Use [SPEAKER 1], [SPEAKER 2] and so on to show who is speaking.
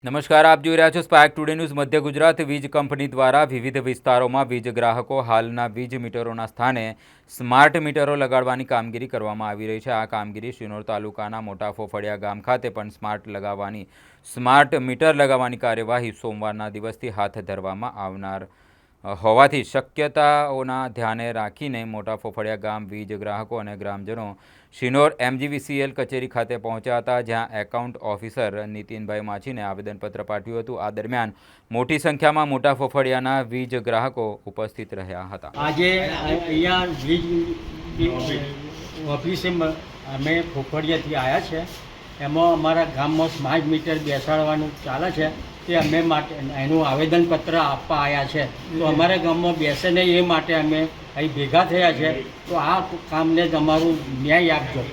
[SPEAKER 1] નમસ્કાર, આપ જોઈ રહ્યા છો સ્પાર્ક ટુડે ન્યૂઝ. મધ્ય ગુજરાત વીજ કંપની દ્વારા વિવિધ વિસ્તારોમાં વીજ ગ્રાહકો હાલના વીજ મીટરોના સ્થાને સ્માર્ટ મીટરો લગાડવાની કામગીરી કરવામાં આવી રહી છે. આ કામગીરી શિનોર તાલુકાના મોટા ફોફળિયા ગામ ખાતે પણ સ્માર્ટ મીટર લગાવવાની કાર્યવાહી સોમવારના દિવસથી હાથ ધરવામાં આવનાર હોવાથી શક્યતાઓના ધ્યાને રાખીને મોટા ફોફળિયા ગામ વીજ ગ્રાહકો અને ગ્રામજનો શિનોર MGVCL કચેરી ખાતે પહોંચ્યા હતા, જ્યાં એકાઉન્ટ ઓફિસર નીતિનભાઈ માછીને આવેદનપત્ર પાઠવ્યું હતું. આ દરમિયાન મોટી સંખ્યામાં મોટા ફોફળિયાના વીજ ગ્રાહકો ઉપસ્થિત રહ્યા હતા.
[SPEAKER 2] આજે અહીંયા વીજ ઓફિસે અમે ફોફળિયાથી આવ્યા છે. એમાં અમારા ગામમાં સ્માર્ટ મીટર બેસાડવાનું ચાલે છે, તે અમે માટે એનું આવેદનપત્ર આપવા આવ્યા છે. તો અમારા ગામમાં બેસે નહીં એ માટે અમે અહીં ભેગા થયા છે. તો આ કામને તમારું ન્યાય આપજો.